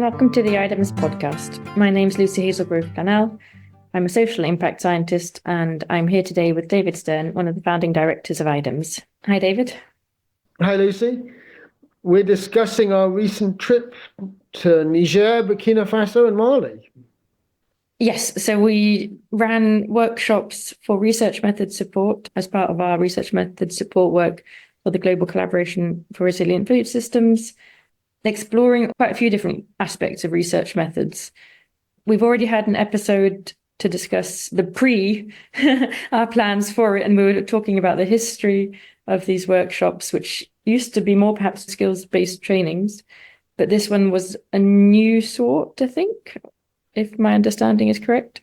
welcome to the IDEMS podcast. My name's Lucie Hazelgrove Planel. I'm a social impact scientist, and I'm here today with David Stern, one of the founding directors of IDEMS. Hi, David. Hi, Lucie. We're discussing our recent trip to Niger, Burkina Faso, and Mali. Yes, so we ran workshops for research method support as part of our research method support work for the Global Collaboration for Resilient Food Systems, exploring quite a few different aspects of research methods. We've already had an episode to discuss our plans for it, and we were talking about the history of these workshops, which used to be more perhaps skills-based trainings, but this one was a new sort, I think, if my understanding is correct.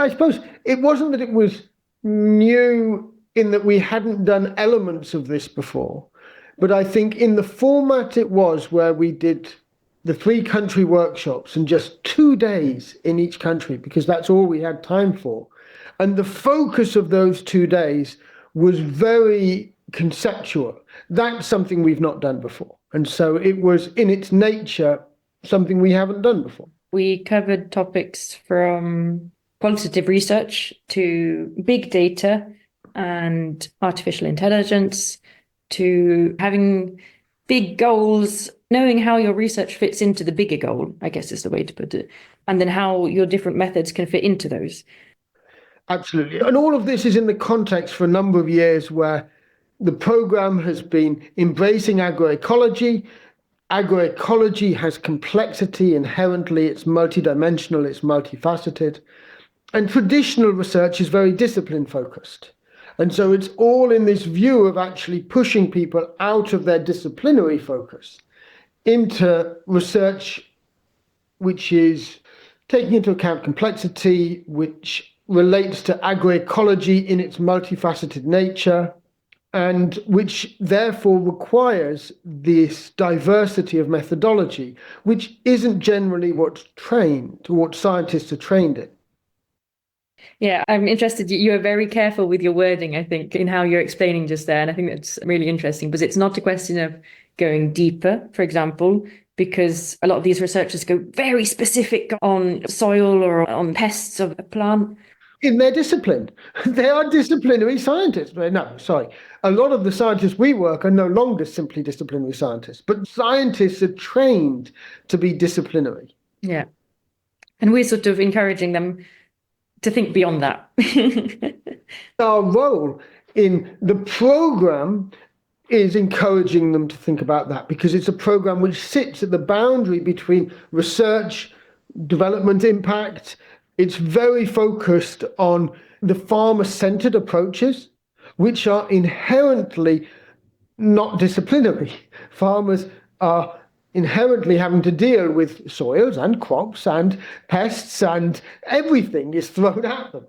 I suppose it wasn't that it was new in that we hadn't done elements of this before, but I think in the format it was, where we did the 3 country workshops and just 2 days in each country, because that's all we had time for. And the focus of those 2 days was very conceptual. That's something we've not done before. And so it was, in its nature, something we haven't done before. We covered topics from qualitative research to big data and artificial intelligence, to having big goals, knowing how your research fits into the bigger goal, I guess is the way to put it, and then how your different methods can fit into those. Absolutely. And all of this is in the context for a number of years where the program has been embracing agroecology. Agroecology has complexity inherently. It's multidimensional, it's multifaceted. And traditional research is very discipline focused. And so it's all in this view of actually pushing people out of their disciplinary focus into research which is taking into account complexity, which relates to agroecology in its multifaceted nature, and which therefore requires this diversity of methodology, which isn't generally what scientists are trained in. Yeah, I'm interested. You are very careful with your wording, I think, in how you're explaining just there. And I think that's really interesting, because it's not a question of going deeper, for example, because a lot of these researchers go very specific on soil or on pests of a plant. In their discipline. They are disciplinary scientists. No, sorry. A lot of the scientists we work are no longer simply disciplinary scientists, but scientists are trained to be disciplinary. Yeah. And we're sort of encouraging them to think beyond that. Our role in the program is encouraging them to think about that, because it's a program which sits at the boundary between research, development impact. It's very focused on the farmer-centered approaches, which are inherently not disciplinary. Farmers are inherently having to deal with soils and crops and pests, and everything is thrown at them.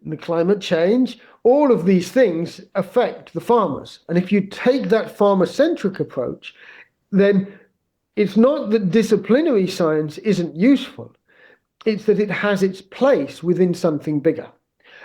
The climate change, all of these things affect the farmers. And if you take that farmer-centric approach, then it's not that disciplinary science isn't useful. It's that it has its place within something bigger.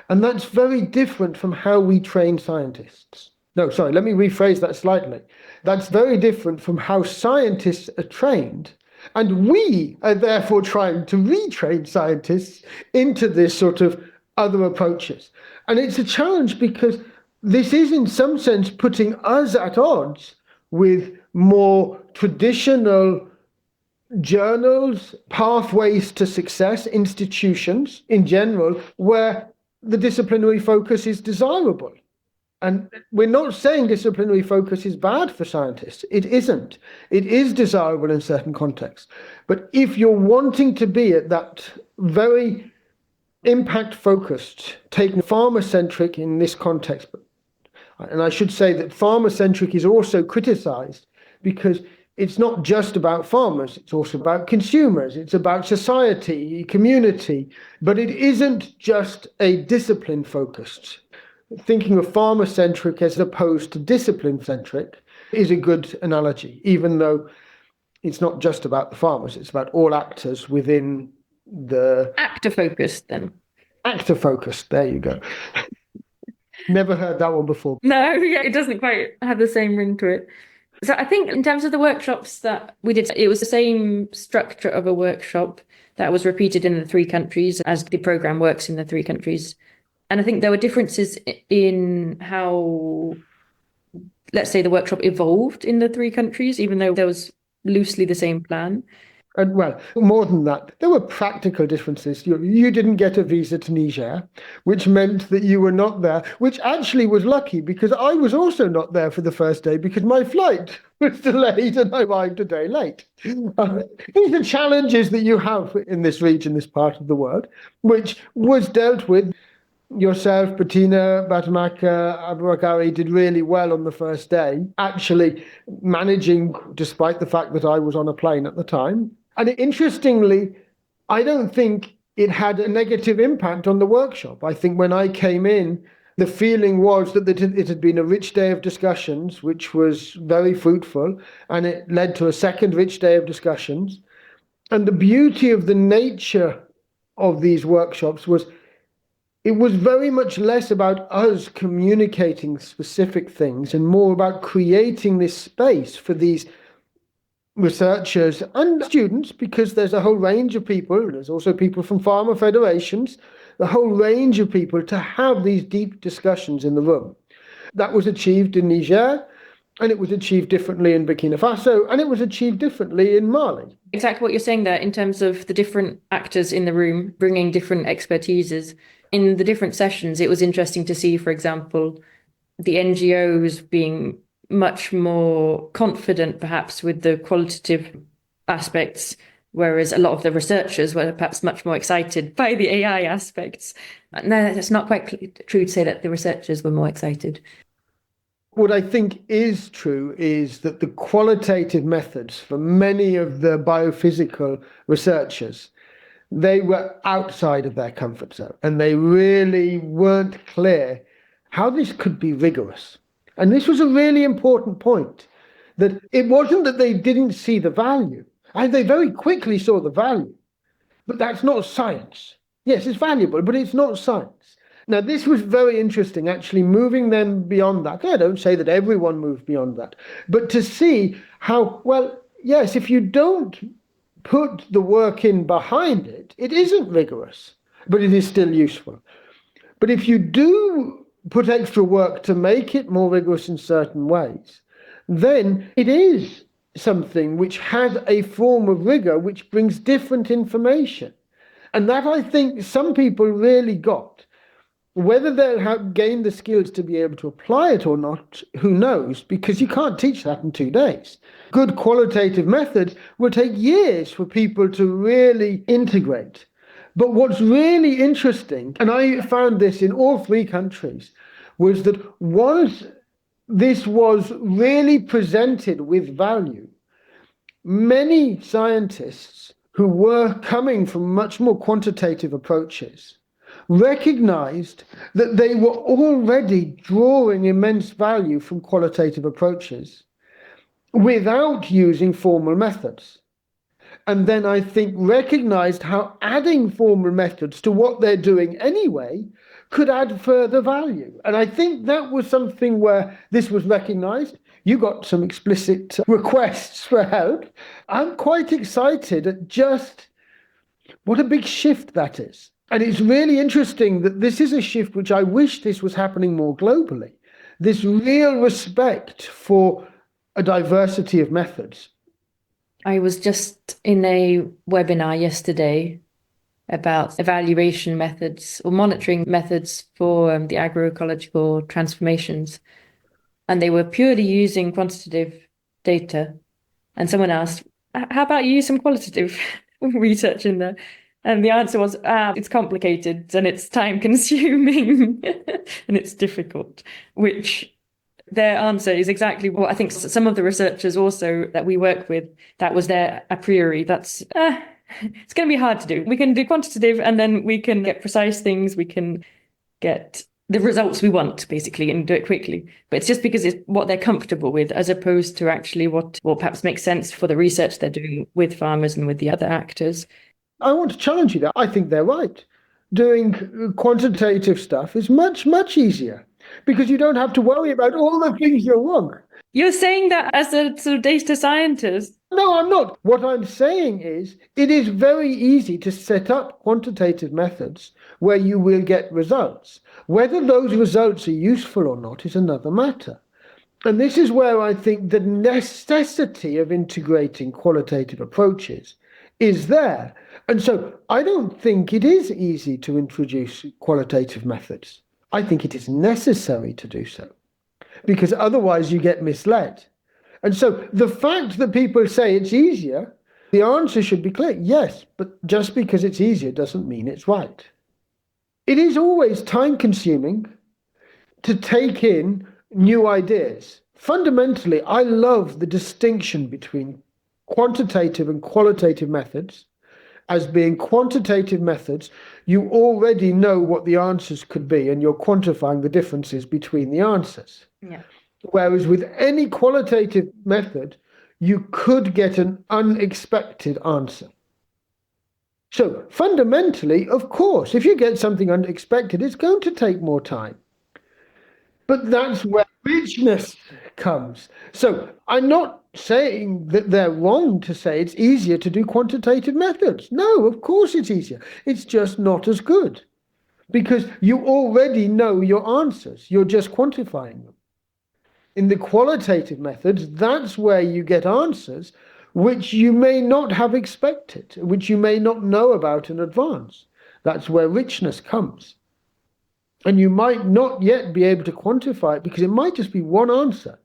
And that's very different from how we train scientists. No, sorry, let me rephrase that slightly. That's very different from how scientists are trained. And we are therefore trying to retrain scientists into this sort of other approaches. And it's a challenge, because this is in some sense putting us at odds with more traditional journals, pathways to success, institutions in general, where the disciplinary focus is desirable. And we're not saying disciplinary focus is bad for scientists. It isn't. It is desirable in certain contexts. But if you're wanting to be at that very impact-focused, taking farmer-centric in this context, and I should say that farmer-centric is also criticized, because it's not just about farmers, it's also about consumers, it's about society, community, but it isn't just a discipline-focused. Thinking of farmer-centric as opposed to discipline-centric is a good analogy, even though it's not just about the farmers, it's about all actors within the... Actor-focused, then. Actor-focused, there you go. Never heard that one before. No, yeah, it doesn't quite have the same ring to it. So I think in terms of the workshops that we did, it was the same structure of a workshop that was repeated in the three countries as the program works in the three countries. And I think there were differences in how, let's say, the workshop evolved in the three countries, even though there was loosely the same plan. And well, more than that, there were practical differences. You didn't get a visa to Niger, which meant that you were not there, which actually was lucky because I was also not there for the first day because my flight was delayed and I arrived a day late. These are challenges that you have in this region, this part of the world, which was dealt with. Yourself, Bettina, Batamaka, Abuakari did really well on the first day, actually managing, despite the fact that I was on a plane at the time. And interestingly, I don't think it had a negative impact on the workshop. I think when I came in, the feeling was that it had been a rich day of discussions, which was very fruitful, and it led to a second rich day of discussions. And the beauty of the nature of these workshops was it was very much less about us communicating specific things and more about creating this space for these researchers and students, because there's a whole range of people. There's also people from farmer federations, the whole range of people to have these deep discussions in the room. That was achieved in Niger, and it was achieved differently in Burkina Faso, and it was achieved differently in Mali. Exactly what you're saying there in terms of the different actors in the room bringing different expertises. In the different sessions, it was interesting to see, for example, the NGOs being much more confident, perhaps, with the qualitative aspects, whereas a lot of the researchers were perhaps much more excited by the AI aspects. No, it's not quite true to say that the researchers were more excited. What I think is true is that the qualitative methods for many of the biophysical researchers, they were outside of their comfort zone, and they really weren't clear how this could be rigorous. And this was a really important point, that it wasn't that they didn't see the value, and they very quickly saw the value, but that's not science. Yes, it's valuable, but it's not science. Now, this was very interesting, actually, moving them beyond that. I don't say that everyone moved beyond that, but to see how, well, yes, if you don't put the work in behind it, it isn't rigorous, but it is still useful. But if you do put extra work to make it more rigorous in certain ways, then it is something which has a form of rigor which brings different information. And that, I think, some people really got. Whether they'll have gained the skills to be able to apply it or not, who knows, because you can't teach that in 2 days. Good qualitative methods will take years for people to really integrate. But what's really interesting, and I found this in all three countries, was that once this was really presented with value, many scientists who were coming from much more quantitative approaches recognized that they were already drawing immense value from qualitative approaches without using formal methods. And then I think recognized how adding formal methods to what they're doing anyway could add further value. And I think that was something where this was recognized. You got some explicit requests for help. I'm quite excited at just what a big shift that is. And it's really interesting that this is a shift which I wish this was happening more globally. This real respect for a diversity of methods. I was just in a webinar yesterday about evaluation methods or monitoring methods for the agroecological transformations. And they were purely using quantitative data. And someone asked, how about you use some qualitative research in there? And the answer was, it's complicated and it's time consuming and it's difficult, which their answer is exactly what I think some of the researchers also that we work with, that was their a priori. That's, it's going to be hard to do. We can do quantitative and then we can get precise things. We can get the results we want, basically, and do it quickly. But it's just because it's what they're comfortable with, as opposed to actually what perhaps makes sense for the research they're doing with farmers and with the other actors. I want to challenge you there. I think they're right. Doing quantitative stuff is much, much easier. because you don't have to worry about all the things you're wrong. You're saying that as a sort of data scientist. No, I'm not. What I'm saying is it is very easy to set up quantitative methods where you will get results. Whether those results are useful or not is another matter. And this is where I think the necessity of integrating qualitative approaches is there. And so I don't think it is easy to introduce qualitative methods. I think it is necessary to do so, because otherwise you get misled. And so the fact that people say it's easier, the answer should be clear. Yes, but just because it's easier doesn't mean it's right. It is always time-consuming to take in new ideas. Fundamentally, I love the distinction between quantitative and qualitative methods. As being quantitative methods, you already know what the answers could be, and you're quantifying the differences between the answers. Yeah. Whereas with any qualitative method, you could get an unexpected answer. So fundamentally, of course, if you get something unexpected, it's going to take more time. But that's where richness comes. So I'm not saying that they're wrong to say it's easier to do quantitative methods. No, of course it's easier. It's just not as good, because you already know your answers. You're just quantifying them. In the qualitative methods, that's where you get answers which you may not have expected, which you may not know about in advance. That's where richness comes. And you might not yet be able to quantify it, because it might just be one answer.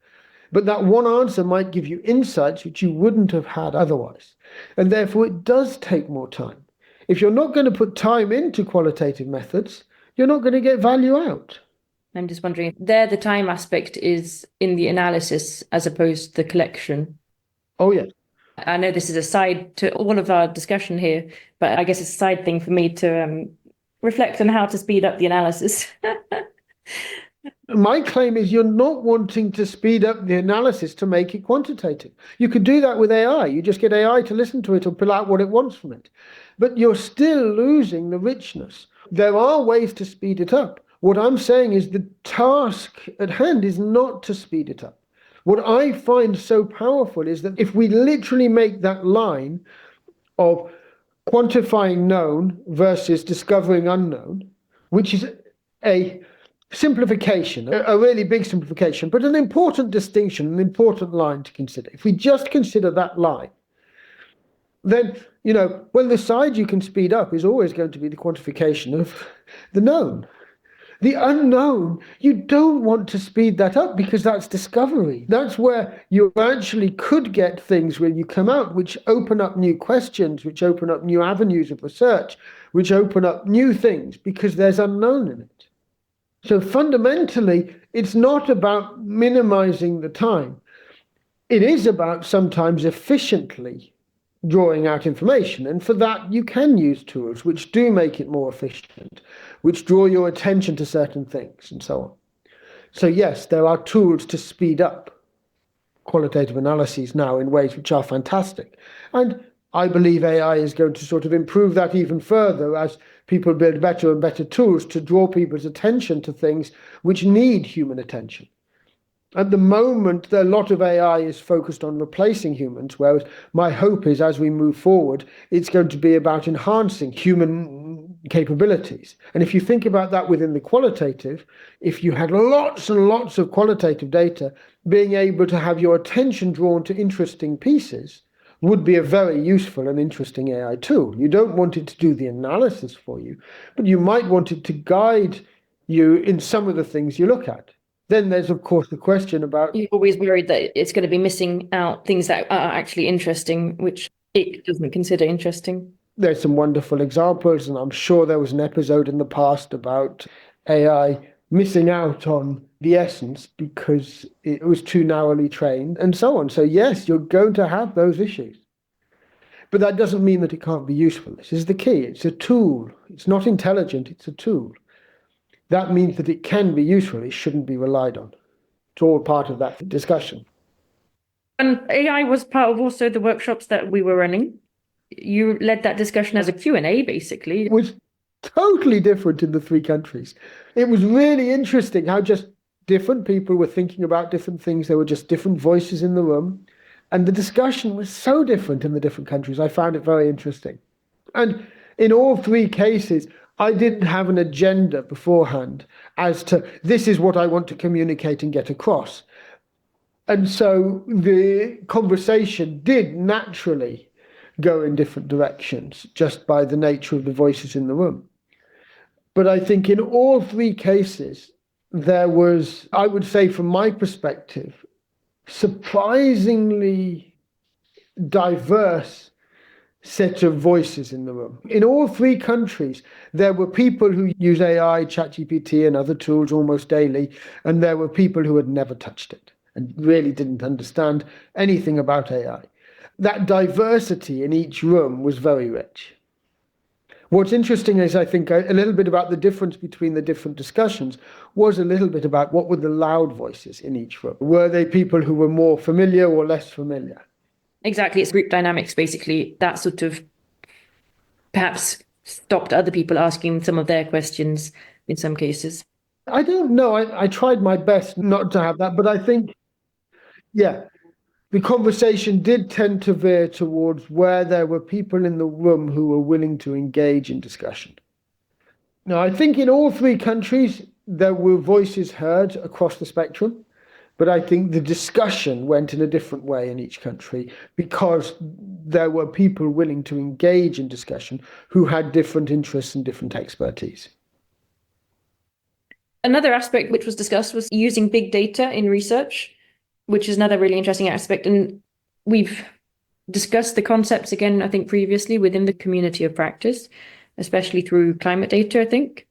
But that one answer might give you insights which you wouldn't have had otherwise. And therefore, it does take more time. If you're not going to put time into qualitative methods, you're not going to get value out. I'm just wondering if there the time aspect is in the analysis as opposed to the collection. Oh, yeah. I know this is a side to all of our discussion here, but I guess it's a side thing for me to reflect on how to speed up the analysis. My claim is you're not wanting to speed up the analysis to make it quantitative. You could do that with AI. You just get AI to listen to it or pull out what it wants from it. But you're still losing the richness. There are ways to speed it up. What I'm saying is the task at hand is not to speed it up. What I find so powerful is that if we literally make that line of quantifying known versus discovering unknown, which is a simplification, a really big simplification, but an important distinction, an important line to consider. If we just consider that line, then, well, the side you can speed up is always going to be the quantification of the known. The unknown, you don't want to speed that up, because that's discovery. That's where you actually could get things where you come out which open up new questions, which open up new avenues of research, which open up new things, because there's unknown in it. So fundamentally, it's not about minimizing the time. It is about sometimes efficiently drawing out information. And for that, you can use tools which do make it more efficient, which draw your attention to certain things and so on. So yes, there are tools to speed up qualitative analyses now in ways which are fantastic. And I believe AI is going to sort of improve that even further as people build better and better tools to draw people's attention to things which need human attention. At the moment, a lot of AI is focused on replacing humans, whereas my hope is as we move forward, it's going to be about enhancing human capabilities. And if you think about that within the qualitative, if you had lots and lots of qualitative data, being able to have your attention drawn to interesting pieces would be a very useful and interesting AI tool. You don't want it to do the analysis for you, but you might want it to guide you in some of the things you look at. Then there's, of course, the question about... You're always worried that it's going to be missing out things that are actually interesting, which it doesn't consider interesting. There's some wonderful examples, and I'm sure there was an episode in the past about AI missing out on the essence because it was too narrowly trained and so on. So yes, you're going to have those issues. But that doesn't mean that it can't be useful. This is the key. It's a tool. It's not intelligent, it's a tool. That means that it can be useful. It shouldn't be relied on. It's all part of that discussion. And AI was part of also the workshops that we were running. You led that discussion as a Q&A, basically. It was totally different in the three countries. It was really interesting how just different people were thinking about different things. There were just different voices in the room. And the discussion was so different in the different countries. I found it very interesting. And in all three cases, I didn't have an agenda beforehand as to this is what I want to communicate and get across. And so the conversation did naturally go in different directions just by the nature of the voices in the room. But I think in all three cases, there was, I would say from my perspective, surprisingly diverse set of voices in the room. In all three countries, there were people who use AI, ChatGPT, and other tools almost daily, and there were people who had never touched it and really didn't understand anything about AI. That diversity in each room was very rich. What's interesting is, I think, a little bit about the difference between the different discussions was a little bit about what were the loud voices in each room. Were they people who were more familiar or less familiar? Exactly. It's group dynamics, basically. That sort of perhaps stopped other people asking some of their questions in some cases. I don't know. I tried my best not to have that, but I think, yeah, the conversation did tend to veer towards where there were people in the room who were willing to engage in discussion. Now, I think in all three countries, there were voices heard across the spectrum, but I think the discussion went in a different way in each country because there were people willing to engage in discussion who had different interests and different expertise. Another aspect which was discussed was using big data in research, which is another really interesting aspect. And we've discussed the concepts again, I think, previously within the community of practice, especially through climate data, I think.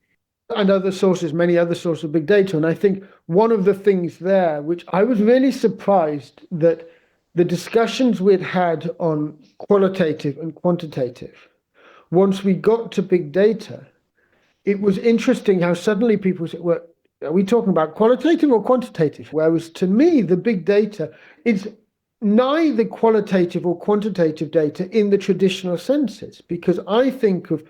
And other sources, many other sources of big data. And I think one of the things there, which I was really surprised that the discussions we'd had on qualitative and quantitative, once we got to big data, it was interesting how suddenly people said, well, are we talking about qualitative or quantitative? Whereas to me, the big data is neither qualitative or quantitative data in the traditional senses, because I think of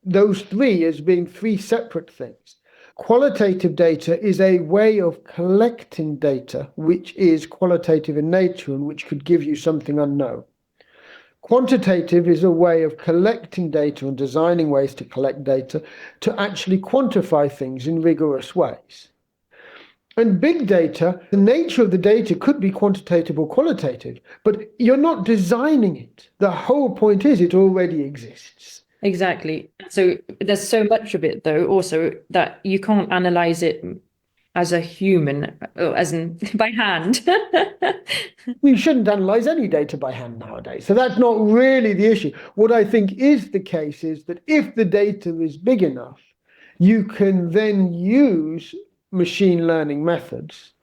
those three as being three separate things. Qualitative data is a way of collecting data which is qualitative in nature and which could give you something unknown. Quantitative is a way of collecting data and designing ways to collect data to actually quantify things in rigorous ways. And big data, the nature of the data could be quantitative or qualitative, but you're not designing it. The whole point is it already exists. Exactly. So there's so much of it, though, also that you can't analyze it as a human, as in by hand. We shouldn't analyze any data by hand nowadays. So that's not really the issue. What I think is the case is that if the data is big enough, you can then use machine learning methods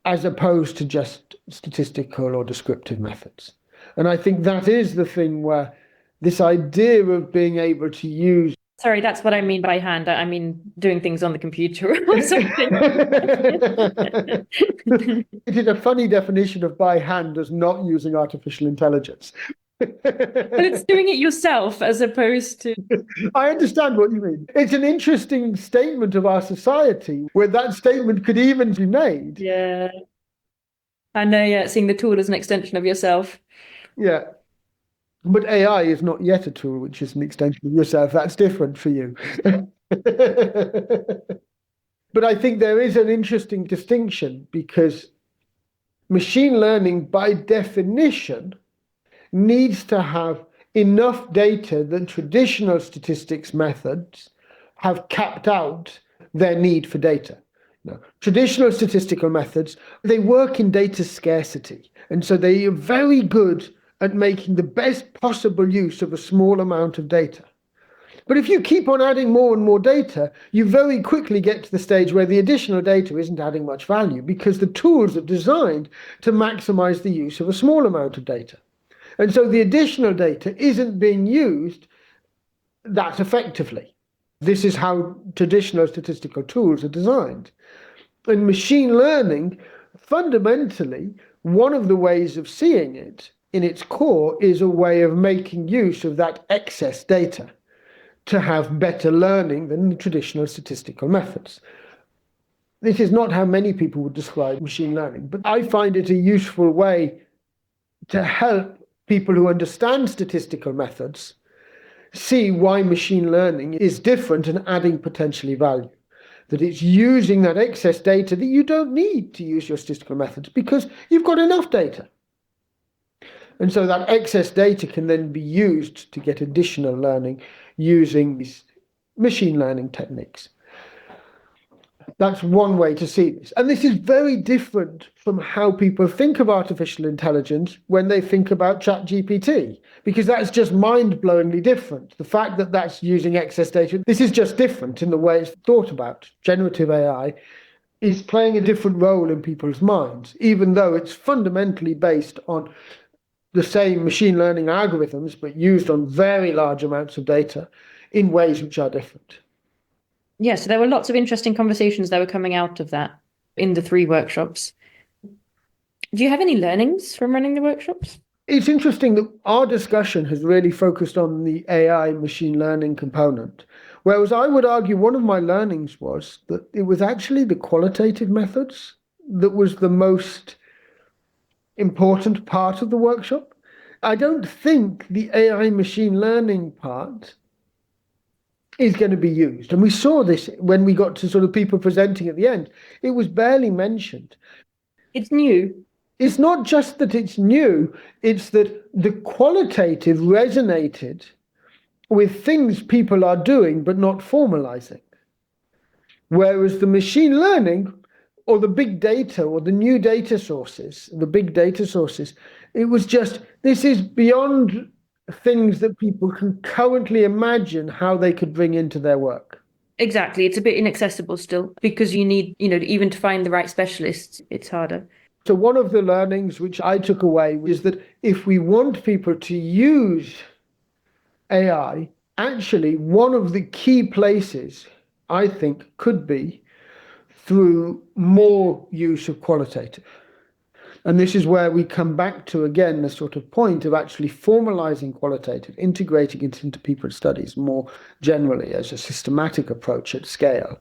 as opposed to just statistical or descriptive methods. And I think that is the thing where this idea of being able to use. Sorry, that's what I mean by hand. I mean doing things on the computer or something. It is a funny definition of by hand as not using artificial intelligence. But it's doing it yourself as opposed to. I understand what you mean. It's an interesting statement of our society where that statement could even be made. Yeah. I know, yeah, seeing the tool as an extension of yourself. Yeah. But AI is not yet a tool which is an extension of yourself. That's different for you. But I think there is an interesting distinction because machine learning, by definition, needs to have enough data that traditional statistics methods have capped out their need for data. Now, traditional statistical methods, they work in data scarcity. And so they are very good at making the best possible use of a small amount of data. But if you keep on adding more and more data, you very quickly get to the stage where the additional data isn't adding much value because the tools are designed to maximize the use of a small amount of data. And so the additional data isn't being used that effectively. This is how traditional statistical tools are designed. And machine learning, fundamentally, one of the ways of seeing it in its core is a way of making use of that excess data to have better learning than the traditional statistical methods. This is not how many people would describe machine learning, but I find it a useful way to help people who understand statistical methods see why machine learning is different and adding potentially value. That it's using that excess data that you don't need to use your statistical methods because you've got enough data. And so that excess data can then be used to get additional learning using these machine learning techniques. That's one way to see this. And this is very different from how people think of artificial intelligence when they think about ChatGPT, because that's just mind-blowingly different. The fact that that's using excess data, this is just different in the way it's thought about. Generative AI is playing a different role in people's minds, even though it's fundamentally based on the same machine learning algorithms, but used on very large amounts of data in ways which are different. Yeah, so there were lots of interesting conversations that were coming out of that in the 3 workshops. Do you have any learnings from running the workshops? It's interesting that our discussion has really focused on the AI machine learning component, whereas I would argue one of my learnings was that it was actually the qualitative methods that was the most important part of the workshop. I don't think the AI machine learning part is going to be used. And we saw this when we got to sort of people presenting at the end. It was barely mentioned. It's new. It's not just that it's new, it's that the qualitative resonated with things people are doing but not formalizing. Whereas the machine learning or the big data or the new data sources, the big data sources, it was just, this is beyond things that people can currently imagine how they could bring into their work. Exactly. It's a bit inaccessible still because you need, even to find the right specialists, it's harder. So one of the learnings which I took away is that if we want people to use AI, actually one of the key places I think could be through more use of qualitative. And this is where we come back to, again, the sort of point of actually formalizing qualitative, integrating it into people's studies more generally as a systematic approach at scale.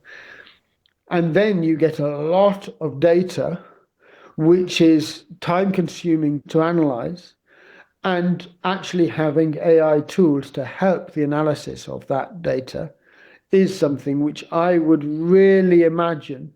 And then you get a lot of data, which is time consuming to analyze, and actually having AI tools to help the analysis of that data is something which I would really imagine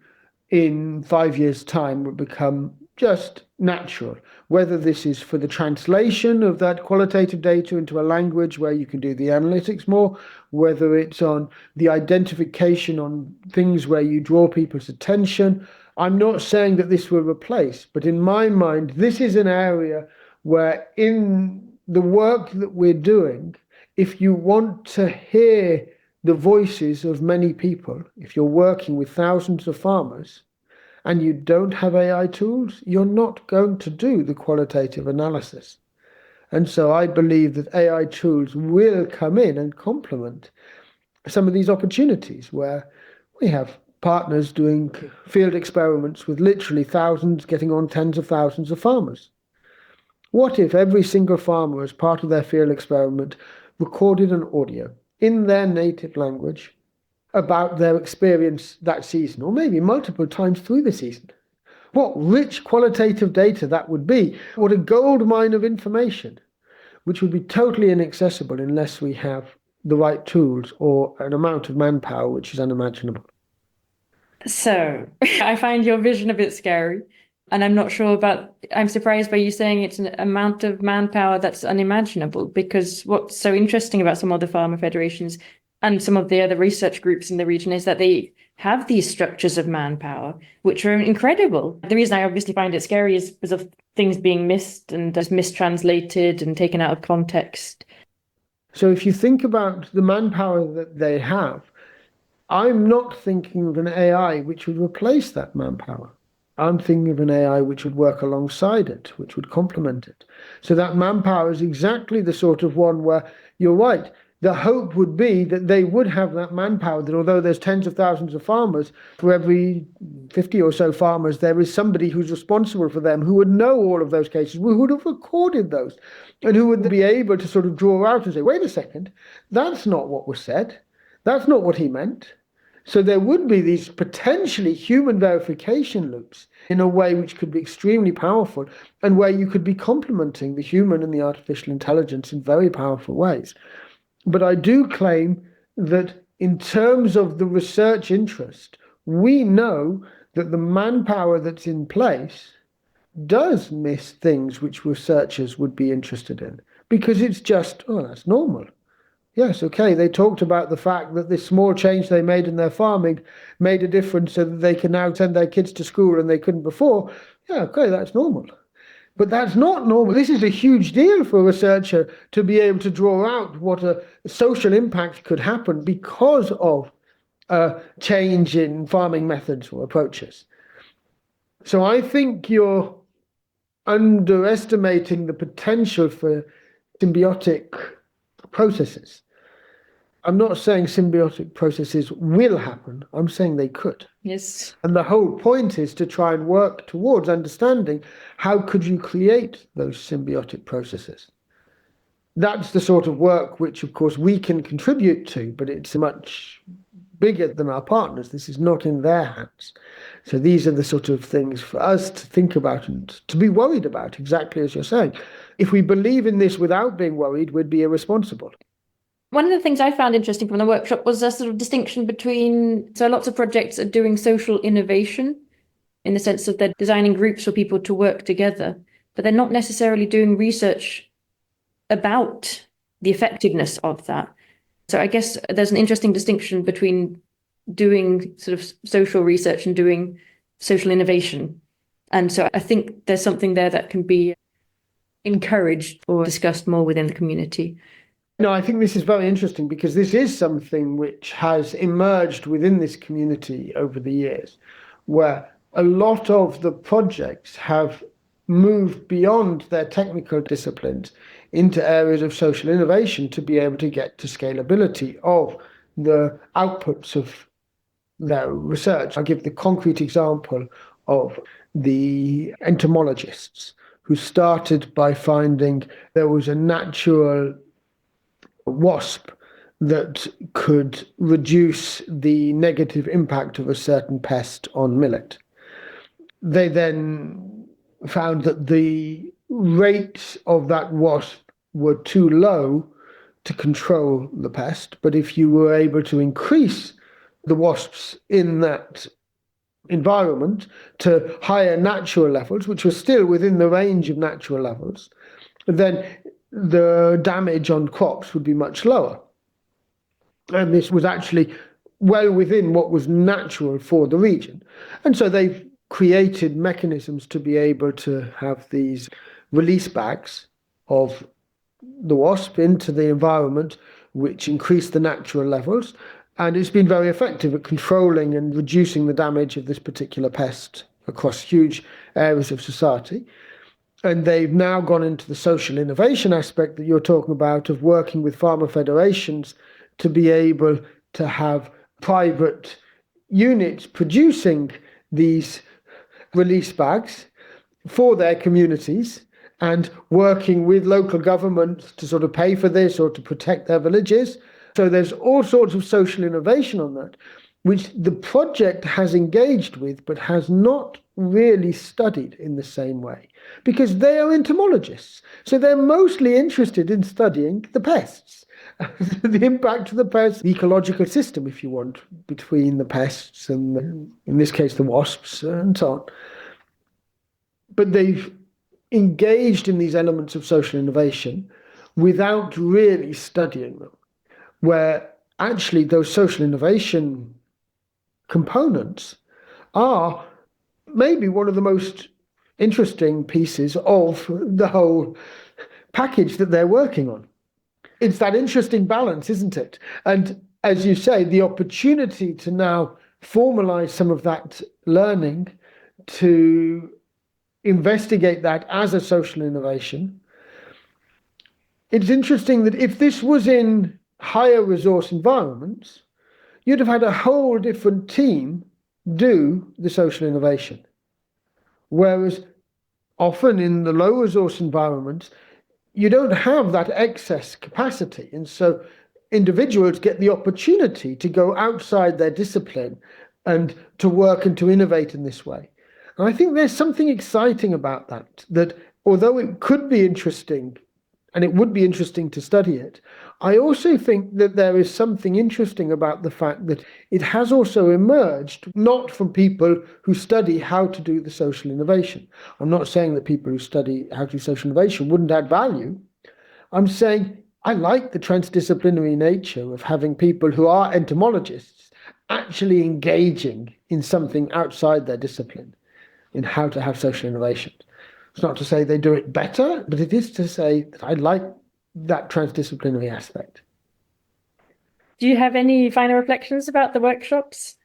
in 5 years' time would become just natural, whether this is for the translation of that qualitative data into a language where you can do the analytics more, whether it's on the identification on things where you draw people's attention. I'm not saying that this will replace, but in my mind, this is an area where in the work that we're doing, if you want to hear the voices of many people, if you're working with thousands of farmers, and you don't have AI tools, you're not going to do the qualitative analysis. And so I believe that AI tools will come in and complement some of these opportunities where we have partners doing field experiments with literally thousands, getting on tens of thousands of farmers. What if every single farmer, as part of their field experiment, recorded an audio in their native language about their experience that season, or maybe multiple times through the season? What rich qualitative data that would be. What a gold mine of information, which would be totally inaccessible unless we have the right tools or an amount of manpower which is unimaginable. So I find your vision a bit scary. And I'm surprised by you saying it's an amount of manpower that's unimaginable, because what's so interesting about some other farmer federations and some of the other research groups in the region is that they have these structures of manpower, which are incredible. The reason I obviously find it scary is because of things being missed and just mistranslated and taken out of context. So if you think about the manpower that they have, I'm not thinking of an AI which would replace that manpower. I'm thinking of an AI which would work alongside it, which would complement it. So that manpower is exactly the sort of one where you're right. The hope would be that they would have that manpower, that although there's tens of thousands of farmers, for every 50 or so farmers, there is somebody who's responsible for them, who would know all of those cases, who would have recorded those, and who would be able to sort of draw out and say, wait a second, that's not what was said. That's not what he meant. So there would be these potentially human verification loops in a way which could be extremely powerful, and where you could be complementing the human and the artificial intelligence in very powerful ways. But I do claim that in terms of the research interest, we know that the manpower that's in place does miss things which researchers would be interested in, because it's just, oh, that's normal. Yes, okay, they talked about the fact that this small change they made in their farming made a difference so that they can now send their kids to school and they couldn't before. Yeah, okay, that's normal. But that's not normal. This is a huge deal for a researcher to be able to draw out what a social impact could happen because of a change in farming methods or approaches. So I think you're underestimating the potential for symbiotic processes. I'm not saying symbiotic processes will happen. I'm saying they could. Yes. And the whole point is to try and work towards understanding how could you create those symbiotic processes. That's the sort of work which, of course, we can contribute to, but it's much bigger than our partners. This is not in their hands. So these are the sort of things for us to think about and to be worried about, exactly as you're saying. If we believe in this without being worried, we'd be irresponsible. One of the things I found interesting from the workshop was a sort of distinction between, so lots of projects are doing social innovation in the sense that they're designing groups for people to work together, but they're not necessarily doing research about the effectiveness of that. So I guess there's an interesting distinction between doing sort of social research and doing social innovation. And so I think there's something there that can be encouraged or discussed more within the community. No, I think this is very interesting because this is something which has emerged within this community over the years, where a lot of the projects have moved beyond their technical disciplines into areas of social innovation to be able to get to scalability of the outputs of their research. I'll give the concrete example of the entomologists who started by finding there was a natural wasp that could reduce the negative impact of a certain pest on millet. They then found that the rates of that wasp were too low to control the pest, but if you were able to increase the wasps in that environment to higher natural levels, which were still within the range of natural levels, then the damage on crops would be much lower. And this was actually well within what was natural for the region. And so they've created mechanisms to be able to have these release bags of the wasp into the environment, which increase the natural levels. And it's been very effective at controlling and reducing the damage of this particular pest across huge areas of society. And they've now gone into the social innovation aspect that you're talking about, of working with farmer federations to be able to have private units producing these release bags for their communities and working with local governments to sort of pay for this or to protect their villages. So there's all sorts of social innovation on that, which the project has engaged with but has not really studied in the same way, because they are entomologists. So they're mostly interested in studying the pests, the impact of the pests, the ecological system, if you want, between the pests and, in this case, the wasps and so on. But they've engaged in these elements of social innovation without really studying them, where actually those social innovation components are maybe one of the most interesting pieces of the whole package that they're working on. It's that interesting balance, isn't it? And as you say, the opportunity to now formalize some of that learning, to investigate that as a social innovation. It's interesting that if this was in higher resource environments, you'd have had a whole different team do the social innovation. Whereas often in the low resource environments, you don't have that excess capacity. And so individuals get the opportunity to go outside their discipline and to work and to innovate in this way. And I think there's something exciting about that, that although it could be interesting and it would be interesting to study it, I also think that there is something interesting about the fact that it has also emerged not from people who study how to do the social innovation. I'm not saying that people who study how to do social innovation wouldn't add value. I'm saying I like the transdisciplinary nature of having people who are entomologists actually engaging in something outside their discipline in how to have social innovation. It's not to say they do it better, but it is to say that I like that transdisciplinary aspect. Do you have any final reflections about the workshops?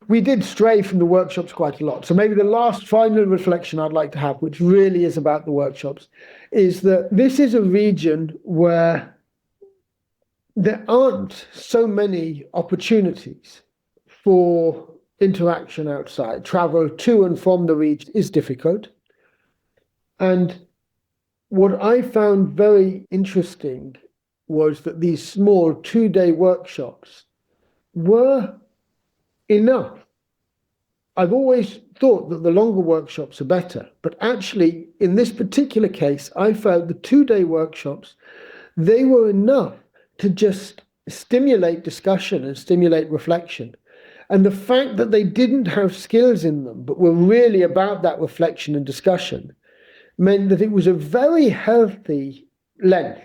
We did stray from the workshops quite a lot. So maybe the last final reflection I'd like to have, which really is about the workshops, is that this is a region where there aren't so many opportunities for interaction outside. Travel to and from the region is difficult. And what I found very interesting was that these small 2-day workshops were enough. I've always thought that the longer workshops are better, but actually in this particular case, I felt the 2-day workshops, they were enough to just stimulate discussion and stimulate reflection. And the fact that they didn't have skills in them, but were really about that reflection and discussion, meant that it was a very healthy length.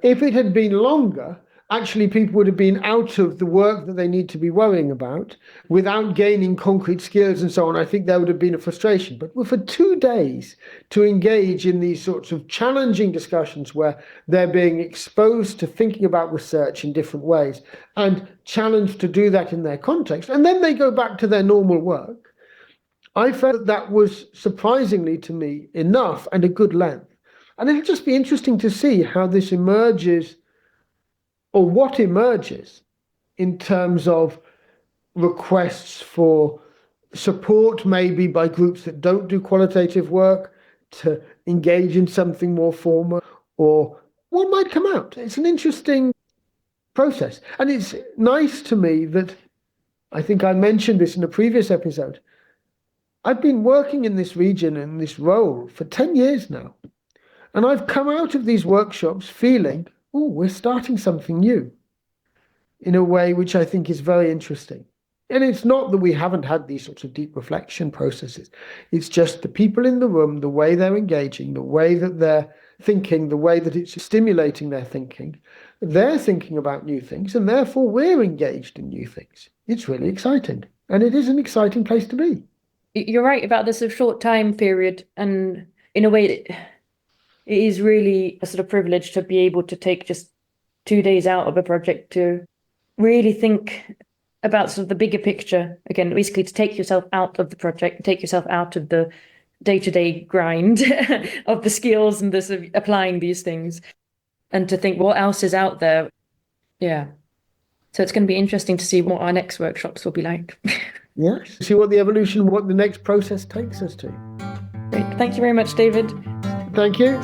If it had been longer, actually people would have been out of the work that they need to be worrying about without gaining concrete skills and so on. I think there would have been a frustration. But for 2 days to engage in these sorts of challenging discussions where they're being exposed to thinking about research in different ways and challenged to do that in their context, and then they go back to their normal work, I felt that was surprisingly to me enough and a good length. And it'll just be interesting to see how this emerges, or what emerges, in terms of requests for support, maybe by groups that don't do qualitative work, to engage in something more formal, or what might come out. It's an interesting process. And it's nice to me that, I think I mentioned this in a previous episode, I've been working in this region in this role for 10 years now. And I've come out of these workshops feeling, oh, we're starting something new in a way which I think is very interesting. And it's not that we haven't had these sorts of deep reflection processes. It's just the people in the room, the way they're engaging, the way that they're thinking, the way that it's stimulating their thinking. They're thinking about new things, and therefore we're engaged in new things. It's really exciting. And it is an exciting place to be. You're right about this sort of short time period, and in a way it is really a sort of privilege to be able to take just 2 days out of a project to really think about sort of the bigger picture. Again, basically to take yourself out of the project, take yourself out of the day-to-day grind of the skills and the sort of applying these things, and to think what else is out there. Yeah. So it's going to be interesting to see what our next workshops will be like. Yes. See what the evolution, what the next process takes us to. Great. Thank you very much, David. Thank you.